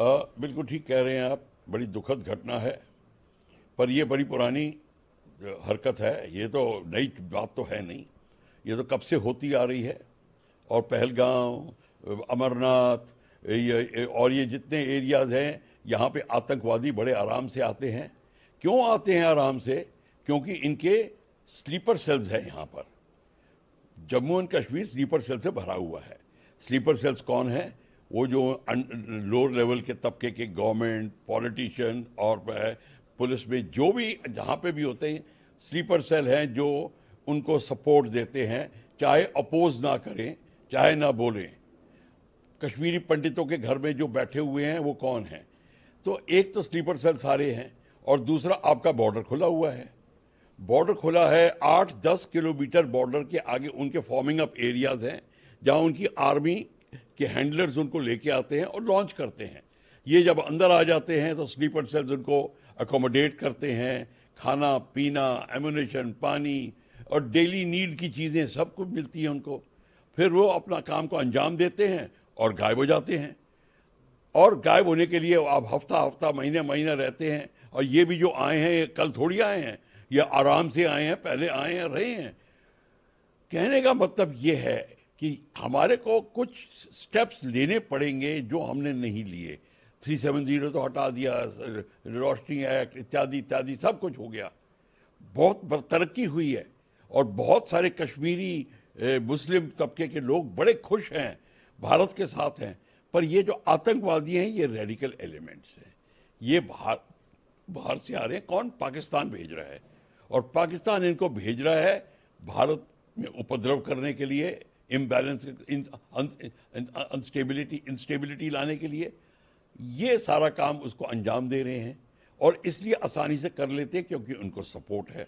बिल्कुल ठीक कह रहे हैं आप। बड़ी दुखद घटना है, पर ये बड़ी पुरानी हरकत है। ये तो नई बात तो है नहीं, ये तो कब से होती आ रही है। और पहलगांव, अमरनाथ, और ये जितने एरियाज हैं, यहाँ पे आतंकवादी बड़े आराम से आते हैं। क्यों आते हैं आराम से? क्योंकि इनके स्लीपर सेल्स हैं यहाँ पर। Jammu and Kashmir sleeper cell से भरा हुआ है। स्लीपर सेल्स कौन है? वो जो लोअर लेवल के तबके के गवर्नमेंट, पॉलिटिशियन और पुलिस में जो भी जहाँ पे भी होते हैं, स्लीपर सेल हैं जो उनको सपोर्ट देते हैं, चाहे अपोज ना करें, चाहे ना बोलें। कश्मीरी पंडितों के घर में जो बैठे हुए हैं वो कौन है? तो एक तो स्लीपर सेल सारे हैं, और दूसरा आपका बॉर्डर खुला हुआ है। बॉर्डर खुला है, 8-10 किलोमीटर बॉर्डर के आगे उनके फॉर्मिंग अप एरियाज हैं, जहां उनकी आर्मी के हैंडलर्स उनको लेके आते हैं और लॉन्च करते हैं। ये जब अंदर आ जाते हैं तो स्लीपर सेल्स उनको अकोमोडेट करते हैं, खाना पीना, एम्यूनेशन, पानी और डेली नीड की चीज़ें सब कुछ मिलती हैं उनको। फिर वो अपना काम को अंजाम देते हैं और गायब हो जाते हैं। और गायब होने के लिए आप हफ्ता हफ्ता, महीने महीने रहते हैं। और ये भी जो आए हैं, ये कल थोड़ी आए हैं, ये आराम से आए हैं, पहले आए हैं, रहे हैं। कहने का मतलब ये है कि हमारे को कुछ स्टेप्स लेने पड़ेंगे जो हमने नहीं लिए। 370 तो हटा दिया, रोशनी एक्ट इत्यादि इत्यादि सब कुछ हो गया, बहुत तरक्की हुई है। और बहुत सारे कश्मीरी मुस्लिम तबके के लोग बड़े खुश हैं, भारत के साथ हैं। पर ये जो आतंकवादी हैं, ये रेडिकल एलिमेंट्स हैं, ये बाहर बाहर से आ रहे हैं। कौन? पाकिस्तान भेज रहा है। और पाकिस्तान इनको भेज रहा है भारत में उपद्रव करने के लिए, इम्बैलेंस, इंस्टेबिलिटी लाने के लिए। ये सारा काम उसको अंजाम दे रहे हैं, और इसलिए आसानी से कर लेते हैं क्योंकि उनको सपोर्ट है।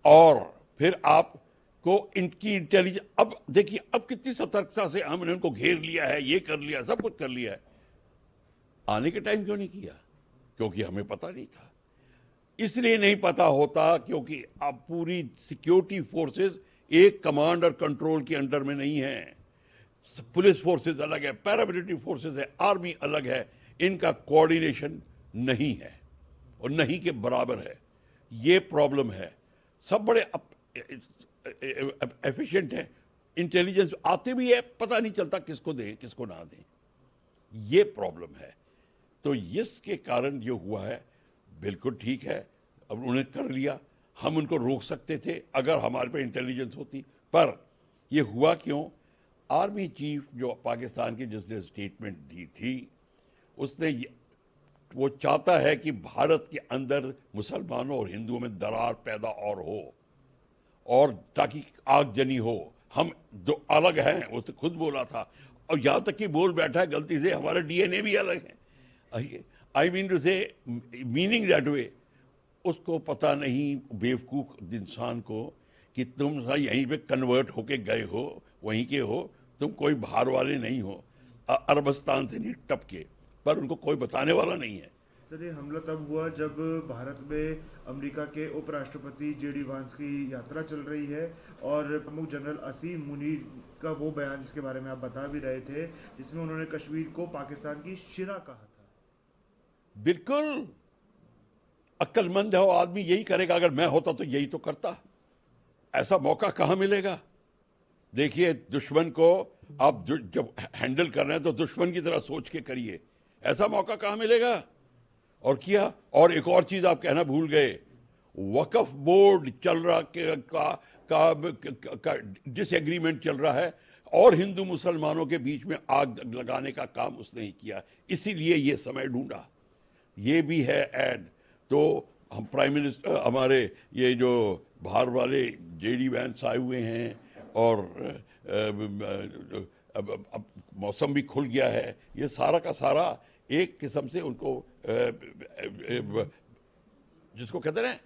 और फिर आपको इनकी इंटेलिजेंस, अब देखिए अब कितनी सतर्कता से हमने उनको घेर लिया है, ये कर लिया, सब कुछ कर लिया है। आने के टाइम क्यों नहीं किया? क्योंकि हमें पता नहीं था। इसलिए नहीं पता होता क्योंकि अब पूरी सिक्योरिटी फोर्सेस एक कमांड और कंट्रोल के अंडर में नहीं है। पुलिस फोर्सेस अलग है, पैरामिलिट्री फोर्सेस है, आर्मी अलग है। इनका कोऑर्डिनेशन नहीं है और नहीं के बराबर है। ये प्रॉब्लम है। सब बड़े एफिशिएंट है, इंटेलिजेंस आते भी है, पता नहीं चलता किसको दें किसको ना दें। ये प्रॉब्लम है। तो इसके कारण जो हुआ है, बिल्कुल ठीक है। अब उन्होंने कर लिया, हम उनको रोक सकते थे अगर हमारे पे इंटेलिजेंस होती। पर ये हुआ क्यों? आर्मी चीफ जो पाकिस्तान की, जिसने स्टेटमेंट दी थी, उसने वो चाहता है कि भारत के अंदर मुसलमानों और हिंदुओं में दरार पैदा और हो, और ताकि आगजनी हो। हम जो अलग हैं, वो तो खुद बोला था, और यहां तक कि बोल बैठा है गलती से, हमारा डीएनए भी अलग है। आई मीन टू से, मीनिंग दैट वे। उसको पता नहीं बेवकूफ इंसान को कि तुम यहीं पे कन्वर्ट होके गए हो, वहीं के हो, तुम कोई बाहर वाले नहीं हो, अरबस्तान से नहीं टपके। पर उनको कोई बताने वाला नहीं है। सर, ये हमला तब हुआ जब भारत में अमेरिका के उपराष्ट्रपति जेडी वांस की यात्रा चल रही है, और प्रमुख जनरल असीम मुनीर का वो बयान जिसके बारे में आप बता भी रहे थे, जिसमें उन्होंने कश्मीर को पाकिस्तान की शिरा कहा था। बिल्कुल अक्लमंद है वो आदमी, यही करेगा। अगर मैं होता तो यही तो करता। ऐसा मौका कहां मिलेगा? देखिए, दुश्मन को आप जब हैंडल कर रहे हैं तो दुश्मन की तरह सोच के करिए। ऐसा मौका कहां मिलेगा? और किया। और एक और चीज आप कहना भूल गए, वक्फ बोर्ड चल रहा का डिसएग्रीमेंट चल रहा है, और हिंदू मुसलमानों के बीच में आग लगाने का काम उसने ही किया। इसीलिए ये समय ढूंढा। ये भी है ऐड। तो हम प्राइम मिनिस्टर, हमारे ये जो बाहर वाले जेडी वैंस आए हुए हैं, और अब मौसम भी खुल गया है, ये सारा का सारा एक किस्म से उनको जिसको कहते हैं ना,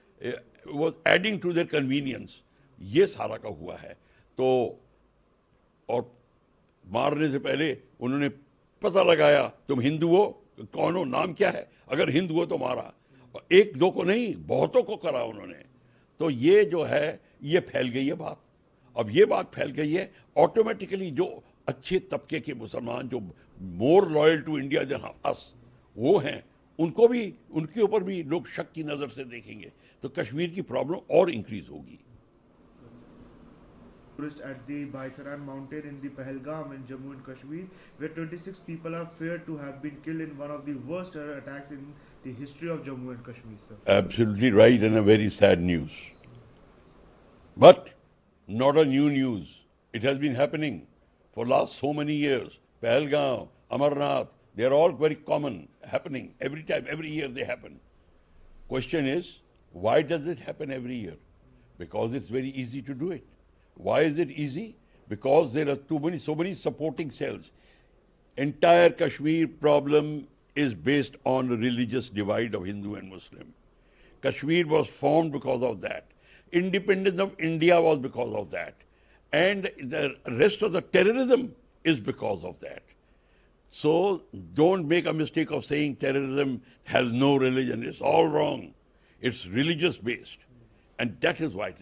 वो एडिंग टू देयर कन्वीनियंस, ये सारा का हुआ है। तो और मारने से पहले उन्होंने पता लगाया, तुम हिंदू हो, कौन हो, नाम क्या है, अगर हिंदू हो तो मारा। और एक दो को नहीं, बहुतों को करा उन्होंने। तो ये जो है, ये फैल गई है बात। अब ये बात फैल गई है, ऑटोमेटिकली जो अच्छे तबके के मुसलमान, जो more loyal to India than us, वो हैं, उनको भी, उनके ऊपर भी लोग शक की नज़र से देखेंगे, तो कश्मीर की प्रॉब्लम और इंक्रीज होगी। At the Baisaran mountain in the Pahalgam in Jammu and Kashmir, where 26 people are feared to have been killed in one of the worst terror attacks in the history of Jammu and Kashmir, sir. Absolutely right, and a very sad news. But not a new news. It has been happening for last so many years. Pahalgam, Amarnath, they are all very common, happening every time, every year they happen. Question is, why does it happen every year? Because it's very easy to do it. Why is it easy? Because there are so many supporting cells. Entire Kashmir problem is based on the religious divide of Hindu and Muslim. Kashmir was formed because of that. Independence of India was because of that. And the rest of the terrorism is because of that. So don't make a mistake of saying terrorism has no religion. It's all wrong. It's religious based. And that is why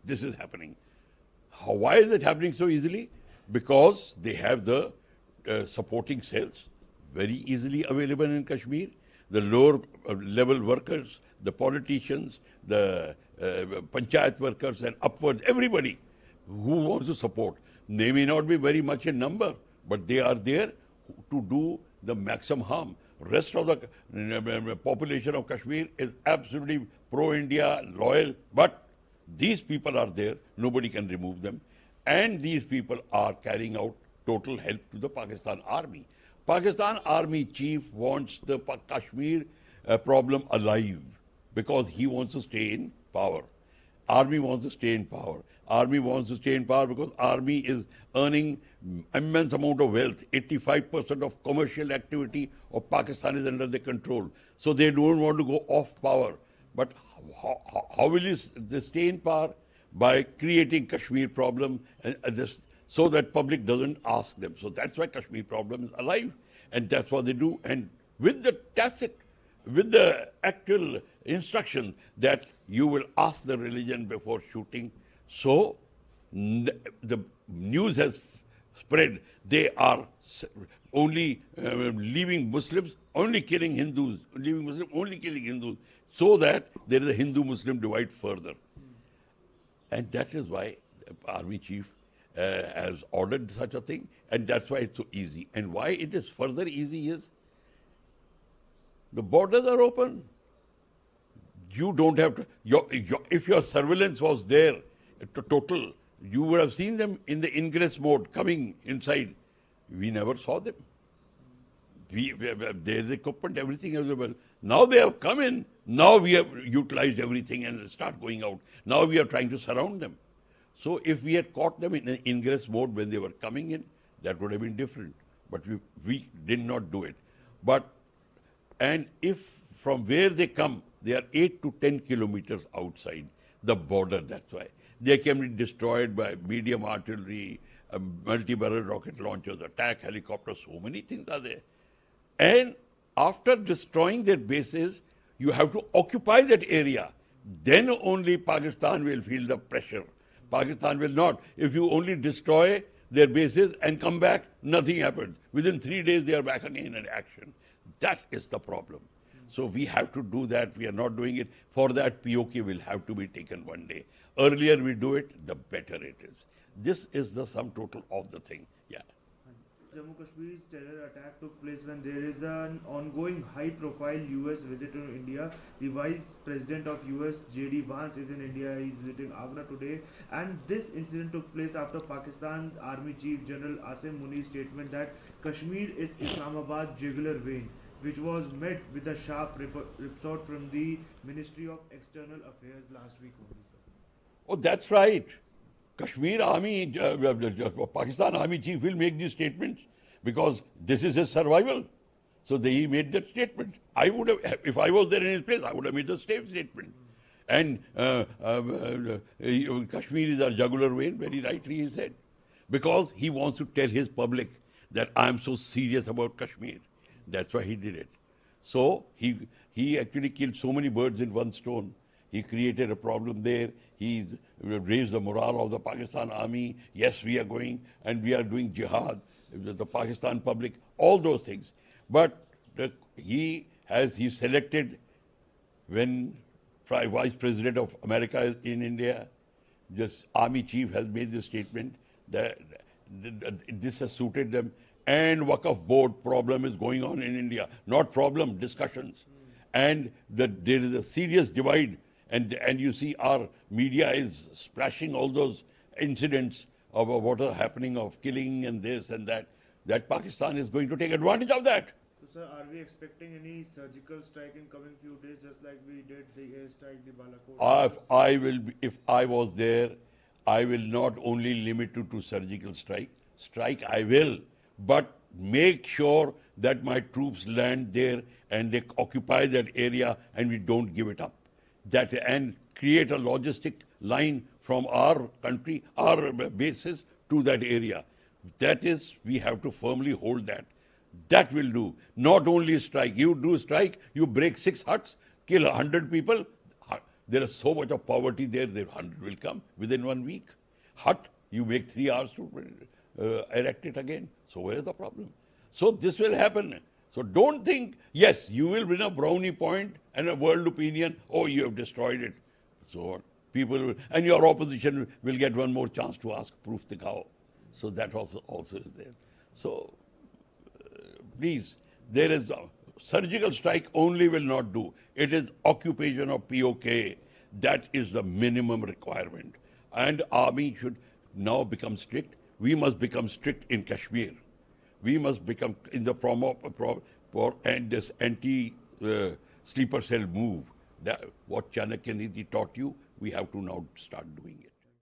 this is happening. Why is it happening so easily? Because they have the supporting cells very easily available in Kashmir. The lower level workers, the politicians, the panchayat workers and upwards, everybody who wants to support. They may not be very much in number, but they are there to do the maximum harm. Rest of the population of Kashmir is absolutely pro-India, loyal, but these people are there, nobody can remove them. And these people are carrying out total help to the Pakistan army. Pakistan army chief wants the Kashmir problem alive because he wants to stay in power. Army wants to stay in power. Army wants to stay in power because army is earning immense amount of wealth. 85% of commercial activity of Pakistan is under their control. So they don't want to go off power. But how will they stay in power? By creating Kashmir problem so that public doesn't ask them. So that's why Kashmir problem is alive. And that's what they do. And with the tacit, with the actual instruction that you will ask the religion before shooting. So the news has spread. They are only leaving Muslims, only killing Hindus, leaving Muslims, only killing Hindus, so that there is a Hindu-Muslim divide further. And that is why the army chief has ordered such a thing, and that's why it's so easy. And why it is further easy is the borders are open. You don't have to, if your surveillance was there, total, you would have seen them in the ingress mode coming inside. We never saw them. There's equipment, everything available. Now they have come in. Now we have utilized everything and start going out. Now we are trying to surround them. So if we had caught them in an ingress mode when they were coming in, that would have been different. But we did not do it. And if from where they come, they are 8 to 10 kilometers outside the border, that's why. They can be destroyed by medium artillery, multi-barrel rocket launchers, attack helicopters, so many things are there. And after destroying their bases, you have to occupy that area. Then only Pakistan will feel the pressure. Pakistan will not. If you only destroy their bases and come back, nothing happens. Within 3 days, they are back again in action. That is the problem. So we have to do that. We are not doing it. For that, POK will have to be taken one day. Earlier we do it, the better it is. This is the sum total of the thing. Yeah. Jammu Kashmir's terror attack took place when there is an ongoing high-profile US visit to India. The Vice President of US, J.D. Vance, is in India. He is visiting Agra today. And this incident took place after Pakistan's Army Chief General Asim Muni's statement that Kashmir is Islamabad's jugular vein, which was met with a sharp report from the Ministry of External Affairs last week only, sir. Oh, that's right. Kashmir Army, Pakistan Army Chief will make these statements because this is his survival. So he made that statement. I would have, if I was there in his place, I would have made the same statement. And Kashmir is our jugular vein, very rightly he said. Because he wants to tell his public that I am so serious about Kashmir. That's why he did it. So he actually killed so many birds in one stone. He created a problem there. He's raised the morale of the Pakistan army. Yes, we are going and we are doing jihad, the Pakistan public, all those things. But he selected when Vice President of America is in India, just Army Chief has made this statement that this has suited them. And Waqf board problem is going on in India. Not problem, discussions. And that there is a serious divide. And you see our media is splashing all those incidents of what are happening of killing and this and that. That Pakistan is going to take advantage of that. So, sir, are we expecting any surgical strike in coming few days, just like we did the airstrike, the Balakot? If I was there, I will not only limit to surgical strike. Strike I will, but make sure that my troops land there and they occupy that area and we don't give it up. And create a logistic line from our country, our bases to that area. That is, we have to firmly hold that. That will do. Not only strike. You do strike, you break 6 huts, kill 100 people. There is so much of poverty there, the 100 will come within 1 week. Hut, you make 3 hours to erect it again. So where is the problem? So this will happen. So don't think, yes, you will win a brownie point and a world opinion, oh, you have destroyed it. So people, and your opposition will get one more chance to ask proof dikhao. So that also is there. So please, there is surgical strike only will not do. It is occupation of POK. That is the minimum requirement. And army should now become strict. We must become strict in Kashmir. We must become in the and this anti-sleeper cell move. That what Chanakya Nidhi taught you, we have to now start doing it.